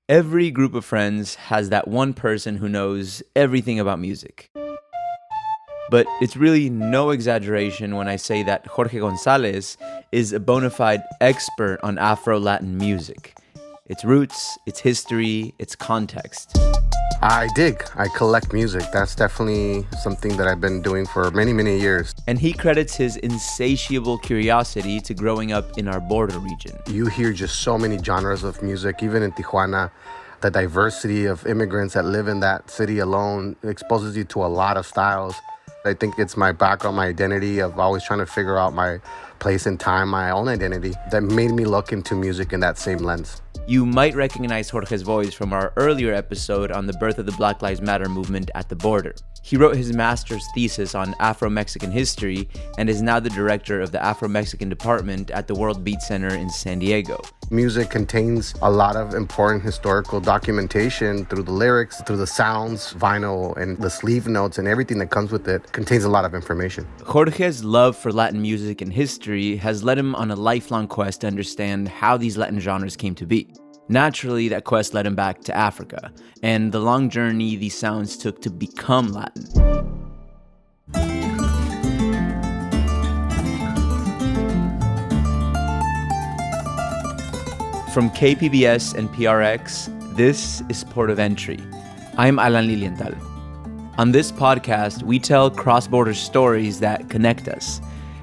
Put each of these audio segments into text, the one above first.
Every group of friends has that one person who knows everything about music. But it's really no exaggeration when I say that Jorge Gonzalez is a bona fide expert on Afro-Latin music. Its roots, its history, its context. I dig. I collect music. That's definitely something that I've been doing for many, many years. And he credits his insatiable curiosity to growing up in our border region. You hear just so many genres of music, even in Tijuana. The diversity of immigrants that live in that city alone exposes you to a lot of styles. I think it's my background, my identity of always trying to figure out my place in time, my own identity, that made me look into music in that same lens. You might recognize Jorge's voice from our earlier episode on the birth of the Black Lives Matter movement at the border. He wrote his master's thesis on Afro-Mexican history and is now the director of the Afro-Mexican department at the World Beat Center in San Diego. Music contains a lot of important historical documentation through the lyrics, through the sounds, vinyl, and the sleeve notes and everything that comes with it contains a lot of information. Jorge's love for Latin music and history has led him on a lifelong quest to understand how these Latin genres came to be. Naturally, that quest led him back to Africa, and the long journey these sounds took to become Latin. From KPBS and PRX, this is Port of Entry. I'm Alan Lilienthal. On this podcast, we tell cross-border stories that connect us.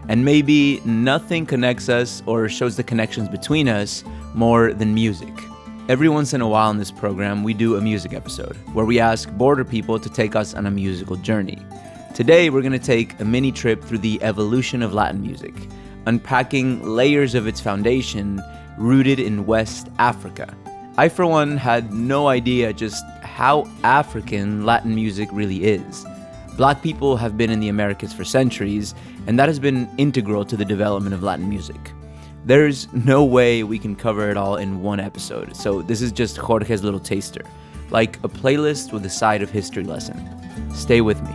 And maybe nothing connects us or shows the connections between us more than music. Every once in a while in this program, we do a music episode where we ask border people to take us on a musical journey. Today, we're going to take a mini trip through the evolution of Latin music, unpacking layers of its foundation rooted in West Africa. I, for one, had no idea just how African Latin music really is. Black people have been in the Americas for centuries, and that has been integral to the development of Latin music. There's no way we can cover it all in one episode, so this is just Jorge's little taster, like a playlist with a side of history lesson. Stay with me.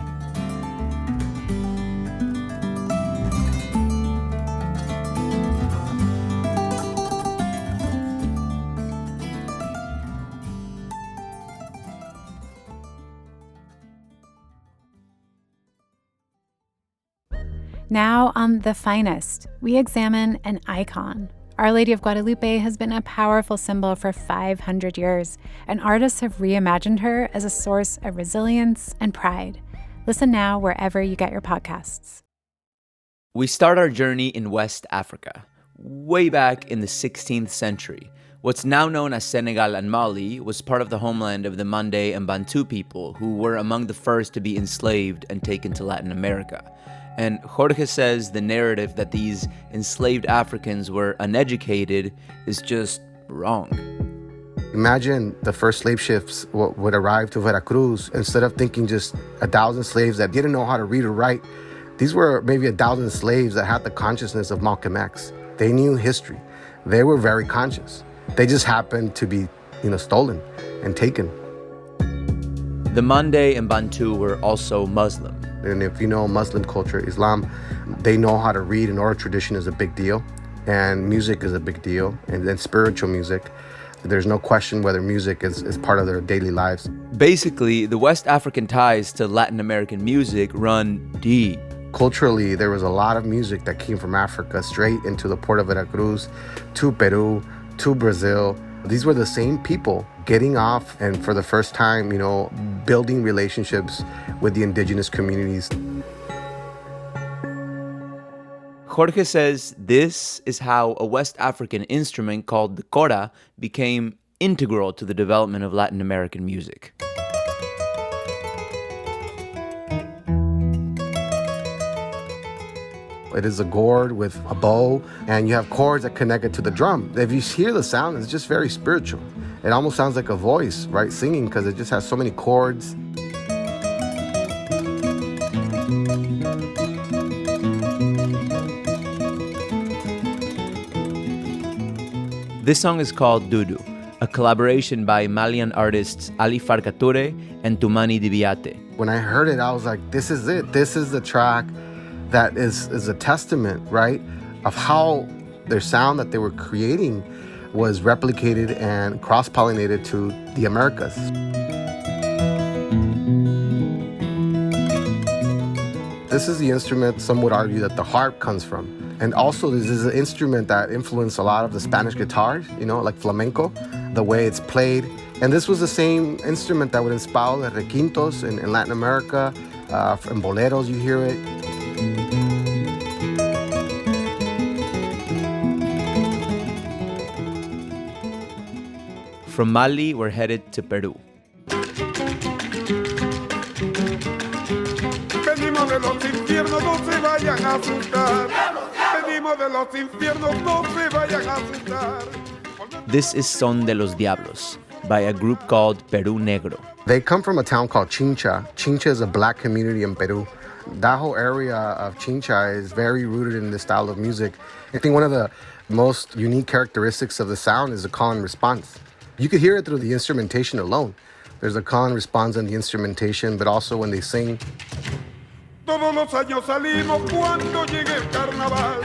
Now on The Finest, we examine an icon. Our Lady of Guadalupe has been a powerful symbol for 500 years, and artists have reimagined her as a source of resilience and pride. Listen now wherever you get your podcasts. We start our journey in West Africa, way back in the 16th century. What's now known as Senegal and Mali was part of the homeland of the Mande and Bantu people, who were among the first to be enslaved and taken to Latin America. And Jorge says the narrative that these enslaved Africans were uneducated is just wrong. Imagine the first slave ships would arrive to Veracruz. Instead of thinking just 1,000 slaves that didn't know how to read or write, these were maybe 1,000 slaves that had the consciousness of Malcolm X. They knew history. They were very conscious. They just happened to be, stolen and taken. The Mande and Bantu were also Muslim. And if you know Muslim culture, Islam, they know how to read, and oral tradition is a big deal. And music is a big deal. And then spiritual music. There's no question whether music is part of their daily lives. Basically, the West African ties to Latin American music run deep. Culturally, there was a lot of music that came from Africa straight into the port of Veracruz, to Peru, to Brazil. These were the same people getting off and for the first time, building relationships with the indigenous communities. Jorge says this is how a West African instrument called the kora became integral to the development of Latin American music. It is a gourd with a bow, and you have chords that connect it to the drum. If you hear the sound, it's just very spiritual. It almost sounds like a voice, right, singing, because it just has so many chords. This song is called Dudu, a collaboration by Malian artists Ali Farcature and Toumani Dibiate. When I heard it, I was like, this is it. This is the track that is a testament, right, of how their sound that they were creating was replicated and cross-pollinated to the Americas. This is the instrument some would argue that the harp comes from. And also this is an instrument that influenced a lot of the Spanish guitars, like flamenco, the way it's played. And this was the same instrument that would inspire the requintos in Latin America. In boleros, you hear it. From Mali, we're headed to Peru. This is Son de los Diablos by a group called Peru Negro. They come from a town called Chincha. Chincha is a black community in Peru. That whole area of Chincha is very rooted in this style of music. I think one of the most unique characteristics of the sound is the call and response. You could hear it through the instrumentation alone. There's a call and response in the instrumentation, but also when they sing. Todos los años salimos cuando llegue el carnaval.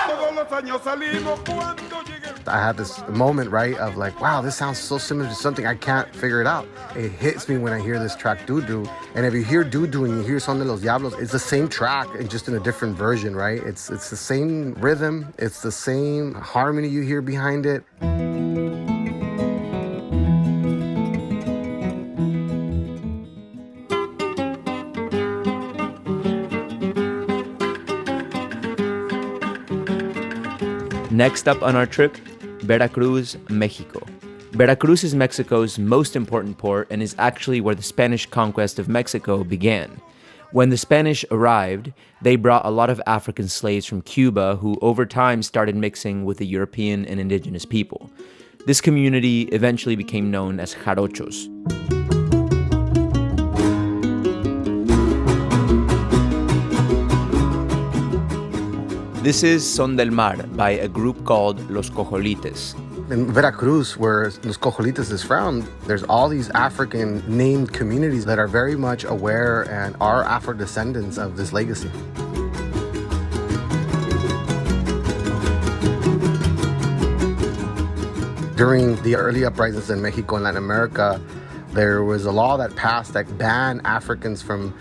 Todos los años salimos cuando llegue el... I had this moment, right, of like, wow, this sounds so similar to something, I can't figure it out. It hits me when I hear this track, Doo Doo. And if you hear Doo Doo and you hear Son de los Diablos, it's the same track, and just in a different version, right? It's the same rhythm, it's the same harmony you hear behind it. Next up on our trip, Veracruz, Mexico. Veracruz is Mexico's most important port and is actually where the Spanish conquest of Mexico began. When the Spanish arrived, they brought a lot of African slaves from Cuba who over time started mixing with the European and indigenous people. This community eventually became known as Jarochos. This is Son del Mar by a group called Los Cojolites. In Veracruz, where Los Cojolites is from, there's all these African named communities that are very much aware and are Afro-descendants of this legacy. During the early uprisings in Mexico and Latin America, there was a law that passed that banned Africans from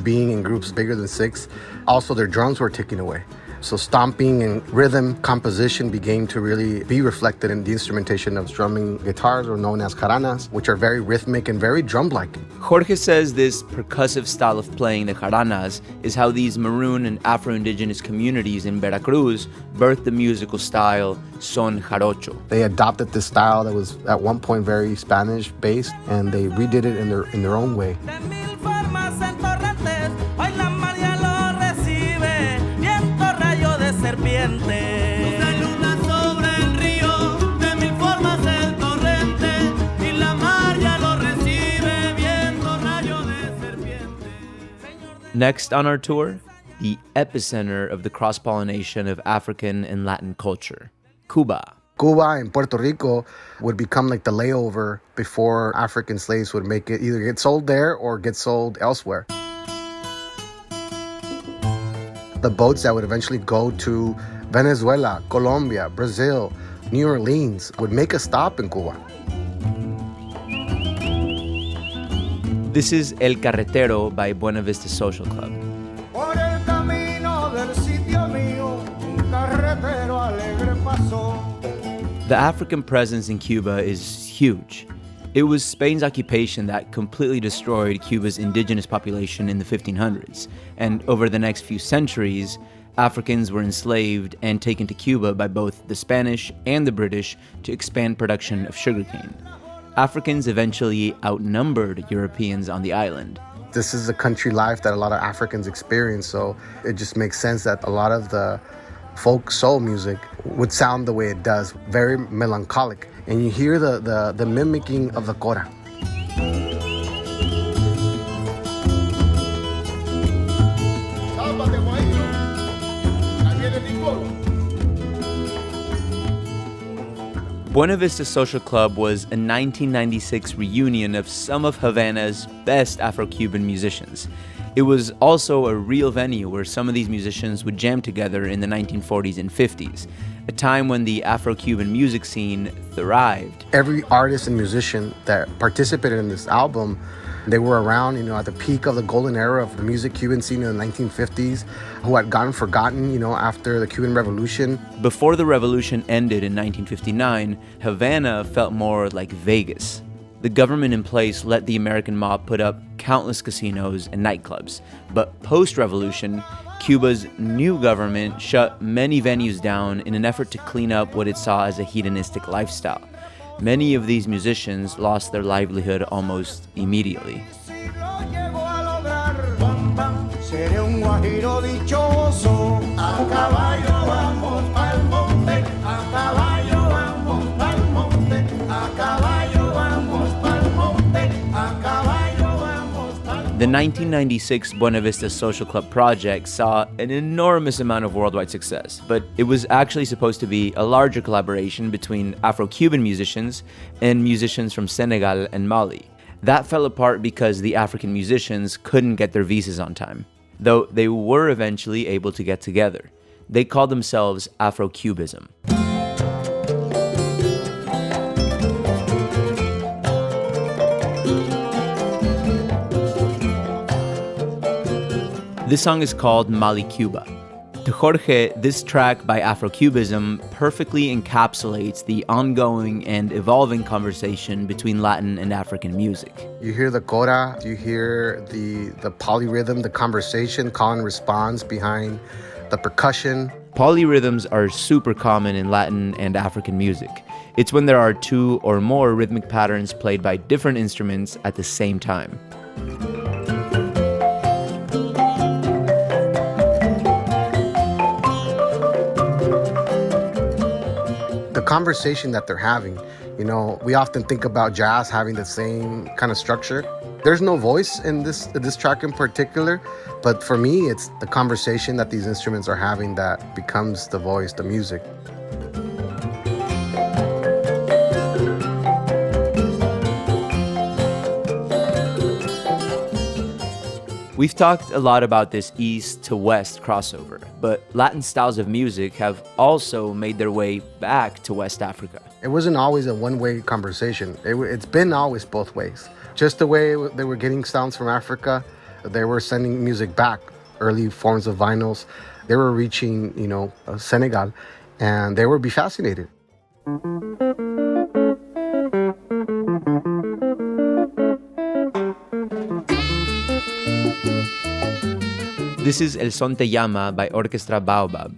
being in groups bigger than 6. Also, their drums were taken away. So stomping and rhythm composition began to really be reflected in the instrumentation of strumming guitars, or known as jaranas, which are very rhythmic and very drum-like. Jorge says this percussive style of playing the jaranas is how these maroon and Afro-Indigenous communities in Veracruz birthed the musical style son jarocho. They adopted this style that was at one point very Spanish-based, and they redid it in their own way. Next on our tour, the epicenter of the cross-pollination of African and Latin culture, Cuba. Cuba and Puerto Rico would become like the layover before African slaves would make it either get sold there or get sold elsewhere. The boats that would eventually go to Venezuela, Colombia, Brazil, New Orleans would make a stop in Cuba. This is El Carretero by Buena Vista Social Club. The African presence in Cuba is huge. It was Spain's occupation that completely destroyed Cuba's indigenous population in the 1500s, and over the next few centuries, Africans were enslaved and taken to Cuba by both the Spanish and the British to expand production of sugarcane. Africans eventually outnumbered Europeans on the island. This is a country life that a lot of Africans experience, so it just makes sense that a lot of the folk soul music would sound the way it does, very melancholic. And you hear the mimicking of the cora. Buena Vista Social Club was a 1996 reunion of some of Havana's best Afro-Cuban musicians. It was also a real venue where some of these musicians would jam together in the 1940s and 50s, a time when the Afro-Cuban music scene thrived. Every artist and musician that participated in this album, they were around, at the peak of the golden era of the music Cuban scene in the 1950s, who had gotten forgotten, after the Cuban Revolution. Before the revolution ended in 1959, Havana felt more like Vegas. The government in place let the American mob put up countless casinos and nightclubs. But post-revolution, Cuba's new government shut many venues down in an effort to clean up what it saw as a hedonistic lifestyle. Many of these musicians lost their livelihood almost immediately. The 1996 Buena Vista Social Club project saw an enormous amount of worldwide success, but it was actually supposed to be a larger collaboration between Afro-Cuban musicians and musicians from Senegal and Mali. That fell apart because the African musicians couldn't get their visas on time, though they were eventually able to get together. They called themselves Afro-Cubism. This song is called Mali Cuba. To Jorge, this track by Afro-Cubism perfectly encapsulates the ongoing and evolving conversation between Latin and African music. You hear the coda, you hear the polyrhythm, the conversation, call and response behind the percussion. Polyrhythms are super common in Latin and African music. It's when there are two or more rhythmic patterns played by different instruments at the same time. Conversation that they're having, we often think about jazz having the same kind of structure. There's no voice in this track in particular, but for me, it's the conversation that these instruments are having that becomes the voice, the music. We've talked a lot about this east to west crossover, but Latin styles of music have also made their way back to West Africa. It wasn't always a one-way conversation. It's been always both ways. Just the way they were getting sounds from Africa, they were sending music back, early forms of vinyls. They were reaching, Senegal, and they would be fascinated. This is El Son Te Llama by Orchestra Baobab,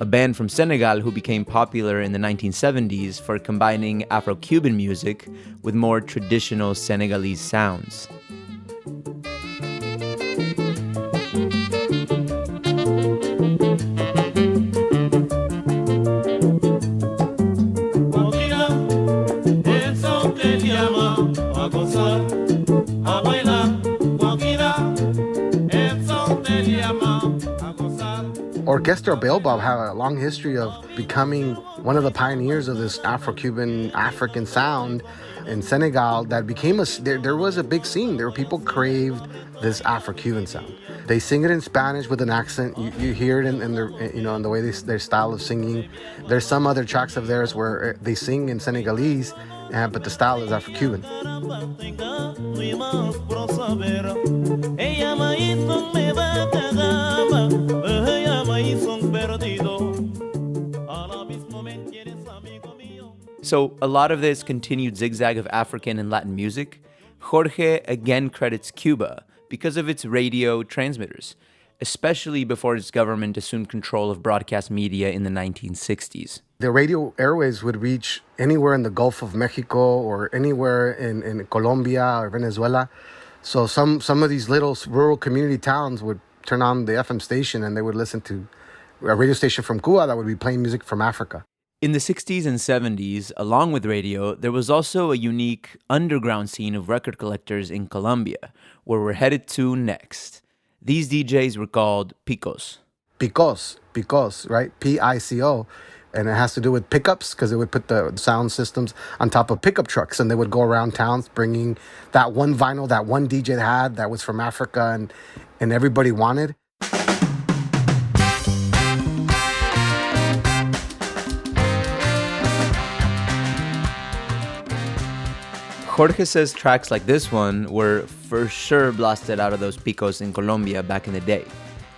a band from Senegal who became popular in the 1970s for combining Afro-Cuban music with more traditional Senegalese sounds. Orchestra Baobab have a long history of becoming one of the pioneers of this Afro-Cuban African sound in Senegal that became there was a big scene. There were people craved this Afro-Cuban sound. They sing it in Spanish with an accent. You hear it in their, in the way their style of singing. There's some other tracks of theirs where they sing in Senegalese, but the style is Afro-Cuban. So a lot of this continued zigzag of African and Latin music, Jorge again credits Cuba because of its radio transmitters, especially before its government assumed control of broadcast media in the 1960s. The radio airwaves would reach anywhere in the Gulf of Mexico or anywhere in Colombia or Venezuela. So some of these little rural community towns would turn on the FM station and they would listen to a radio station from Cuba that would be playing music from Africa. In the 60s and 70s, along with radio, there was also a unique underground scene of record collectors in Colombia, where we're headed to next. These DJs were called Picos. Picos, right? P-I-C-O. And it has to do with pickups because they would put the sound systems on top of pickup trucks and they would go around towns bringing that one vinyl, that one DJ had that was from Africa. And and everybody wanted. Jorge says tracks like this one were for sure blasted out of those picos in Colombia back in the day.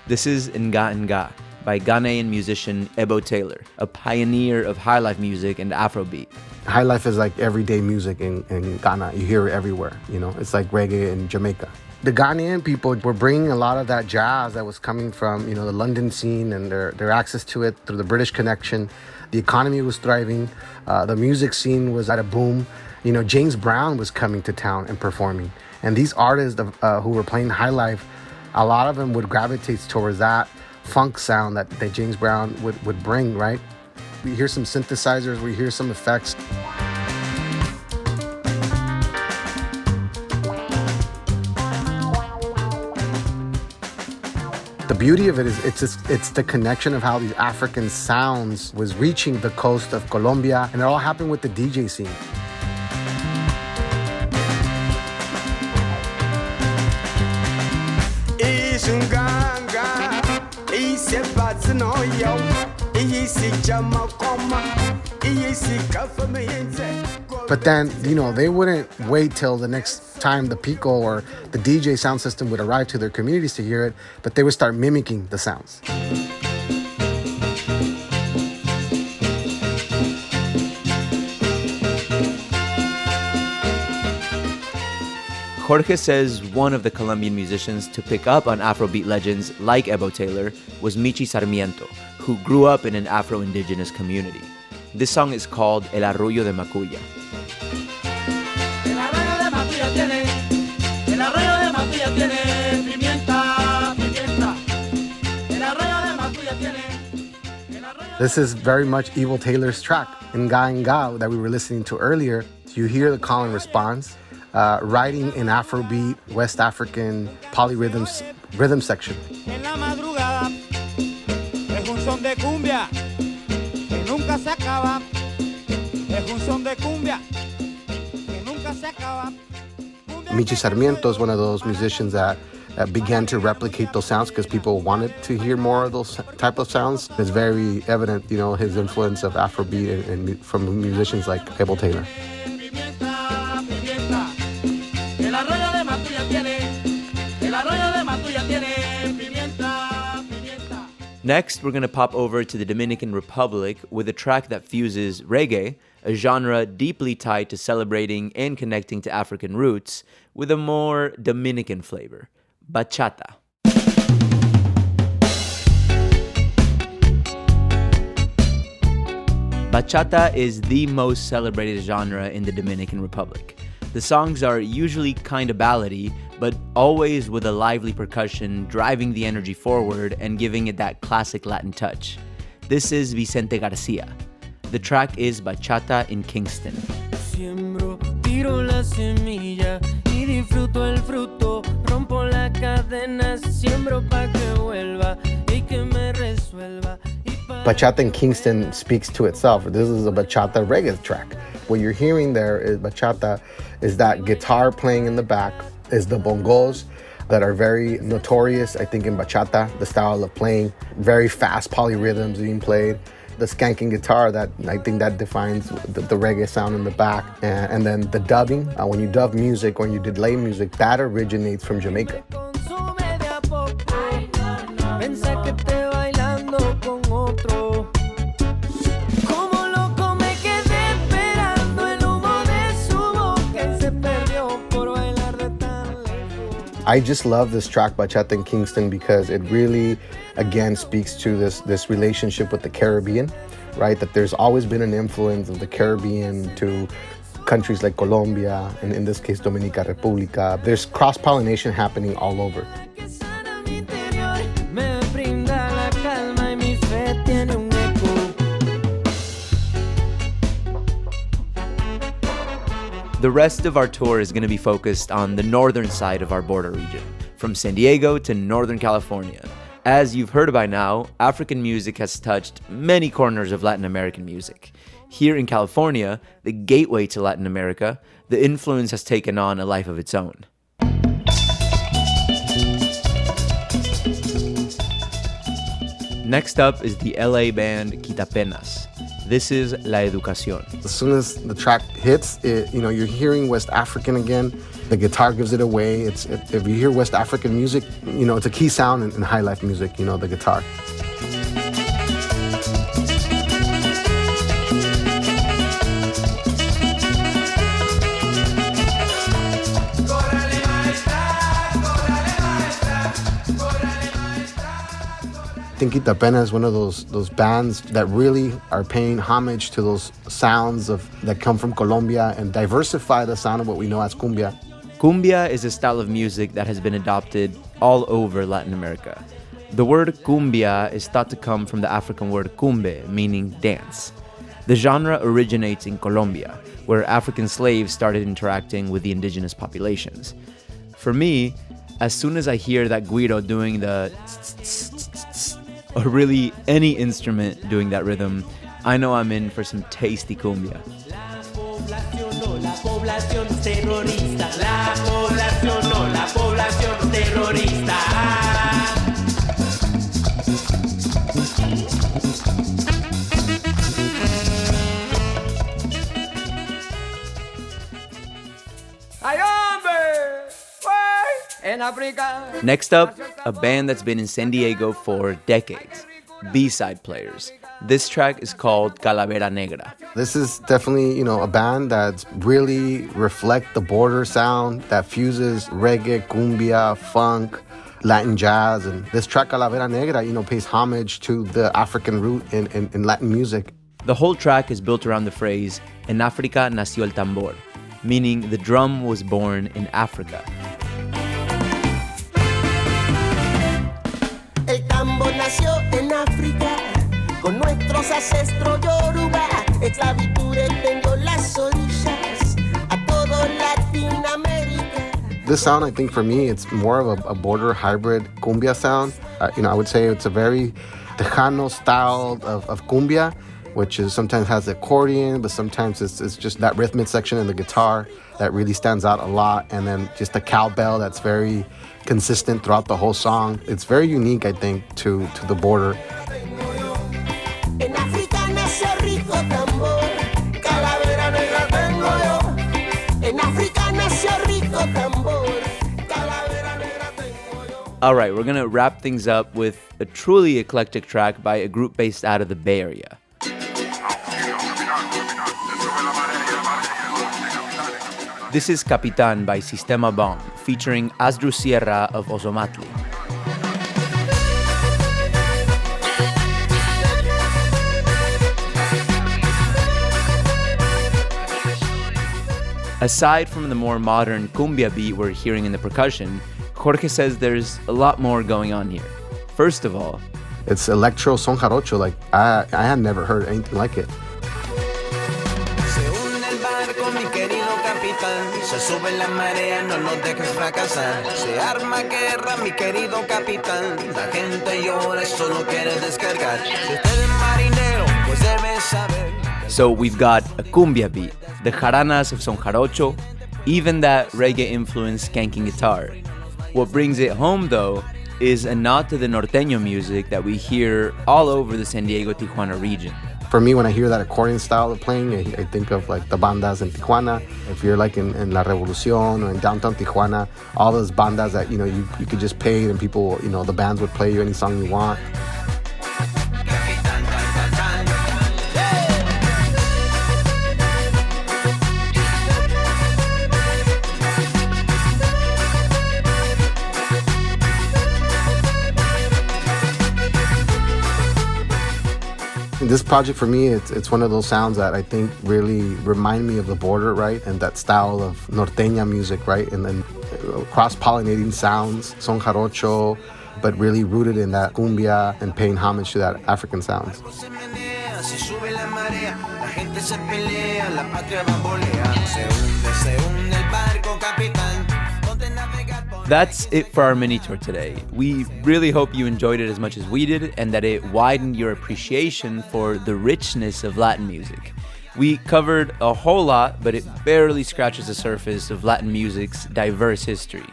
This is Nga Nga by Ghanaian musician Ebo Taylor, a pioneer of highlife music and Afrobeat. Highlife is like everyday music in Ghana. You hear it everywhere, you know? It's like reggae in Jamaica. The Ghanaian people were bringing a lot of that jazz that was coming from, you know, the London scene and their access to it through the British connection. The economy was thriving. The music scene was at a boom. You know, James Brown was coming to town and performing. And these artists who were playing highlife, a lot of them would gravitate towards that funk sound that James Brown would bring, right? We hear some synthesizers, we hear some effects. The beauty of it is it's the connection of how these African sounds was reaching the coast of Colombia, and it all happened with the DJ scene. But then, you know, they wouldn't wait till the next time the Pico or the DJ sound system would arrive to their communities to hear it, but they would start mimicking the sounds. Jorge says one of the Colombian musicians to pick up on Afrobeat legends like Ebo Taylor was Michi Sarmiento, who grew up in an Afro-Indigenous community. This song is called El Arroyo de Macuya. This is very much Ebo Taylor's track, Nga Nga, that we were listening to earlier. You hear the call and response. Writing in Afrobeat, West African polyrhythms, rhythm section. Michi Sarmiento is one of those musicians that began to replicate those sounds because people wanted to hear more of those type of sounds. It's very evident, you know, his influence of Afrobeat and from musicians like Ebo Taylor. Next, we're going to pop over to the Dominican Republic with a track that fuses reggae, a genre deeply tied to celebrating and connecting to African roots, with a more Dominican flavor, bachata. Bachata is the most celebrated genre in the Dominican Republic. The songs are usually kind of ballady, but always with a lively percussion driving the energy forward and giving it that classic Latin touch. This is Vicente Garcia. The track is Bachata in Kingston. Siembro, tiro la semilla y disfruto el fruto, rompo la cadena, siembro pa' que vuelva y que me resuelva. Bachata in Kingston speaks to itself. This is a bachata reggae track. What you're hearing there is bachata is that guitar playing in the back, is the bongos that are very notorious, I think, in bachata, the style of playing, very fast polyrhythms being played, the skanking guitar that I think that defines the reggae sound in the back, and then the dubbing. When you dub music, when you delay music, that originates from Jamaica. I just love this track, Bachata in Kingston, because it really, again, speaks to this relationship with the Caribbean, right? That there's always been an influence of the Caribbean to countries like Colombia, and in this case, Dominica Republica. There's cross-pollination happening all over. The rest of our tour is going to be focused on the northern side of our border region, from San Diego to Northern California. As you've heard by now, African music has touched many corners of Latin American music. Here in California, the gateway to Latin America, the influence has taken on a life of its own. Next up is the LA band Quitapenas. This is La Educación. As soon as the track hits, you're hearing West African again. The guitar gives it away. If you hear West African music, it's a key sound in high life music, the guitar. I think Quitapenas is one of those bands that really are paying homage to those sounds that come from Colombia and diversify the sound of what we know as cumbia. Cumbia is a style of music that has been adopted all over Latin America. The word cumbia is thought to come from the African word cumbe, meaning dance. The genre originates in Colombia, where African slaves started interacting with the indigenous populations. For me, as soon as I hear that güiro doing the or really any instrument doing that rhythm, I know I'm in for some tasty cumbia. Next up, a band that's been in San Diego for decades, B-side players. This track is called Calavera Negra. This is definitely, a band that's really reflect the border sound that fuses reggae, cumbia, funk, Latin jazz. And this track, Calavera Negra, pays homage to the African root in Latin music. The whole track is built around the phrase, En África nació el tambor, meaning the drum was born in Africa. El tambor nació en África, con nuestros ancestros Yoruba. Esclavitud extendió las orillas a todo Latinoamérica. This sound, I think for me, it's more of a border hybrid cumbia sound. I would say it's a very Tejano style of cumbia, which is sometimes has the accordion, but sometimes it's just that rhythmic section in the guitar that really stands out a lot, and then just the cowbell that's very consistent throughout the whole song. It's very unique, I think, to the border. All right, we're gonna wrap things up with a truly eclectic track by a group based out of the Bay Area. This is Capitan by Sistema Bomb, featuring Asdru Sierra of Ozomatli. Aside from the more modern cumbia beat we're hearing in the percussion, Jorge says there's a lot more going on here. First of all, it's electro son jarocho. Like I had never heard anything like it. Se sube la marea, no nos dejes fracasar. Se arma guerra, mi querido capitán. La gente llora, solo quiere descargar. Si usted es marinero, pues debe saber. So we've got a cumbia beat, the jaranas of son jarocho, even that reggae-influenced skanking guitar. What brings it home, though, is a nod to the norteño music that we hear all over the San Diego-Tijuana region. For me, when I hear that accordion style of playing, I think of like the bandas in Tijuana. If you're like in La Revolucion or in downtown Tijuana, all those bandas that, you could just pay and people, the bands would play you any song you want. This project for me, it's one of those sounds that I think really remind me of the border, right? And that style of norteña music, right? And then cross-pollinating sounds, son jarocho, but really rooted in that cumbia and paying homage to that African sounds. That's it for our mini tour today. We really hope you enjoyed it as much as we did and that it widened your appreciation for the richness of Latin music. We covered a whole lot, but it barely scratches the surface of Latin music's diverse history.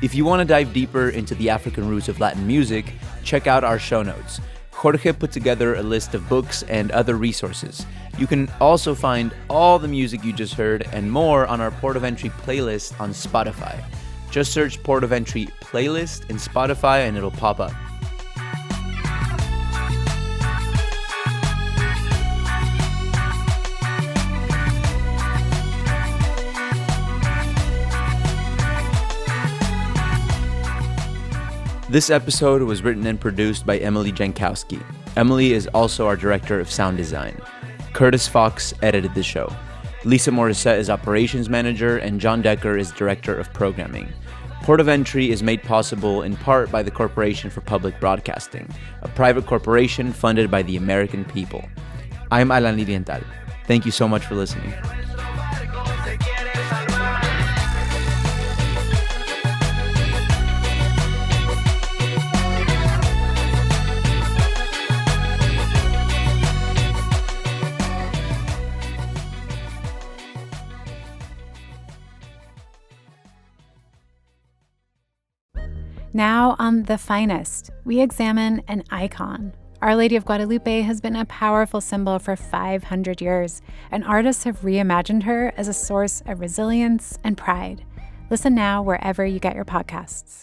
If you want to dive deeper into the African roots of Latin music, check out our show notes. Jorge put together a list of books and other resources. You can also find all the music you just heard and more on our Port of Entry playlist on Spotify. Just search Port of Entry playlist in Spotify and it'll pop up. This episode was written and produced by Emily Jankowski. Emily is also our director of sound design. Curtis Fox edited the show. Lisa Morissette is operations manager, and John Decker is director of programming. Port of Entry is made possible in part by the Corporation for Public Broadcasting, a private corporation funded by the American people. I'm Alan Lilienthal. Thank you so much for listening. Now on The Finest, we examine an icon. Our Lady of Guadalupe has been a powerful symbol for 500 years, and artists have reimagined her as a source of resilience and pride. Listen now wherever you get your podcasts.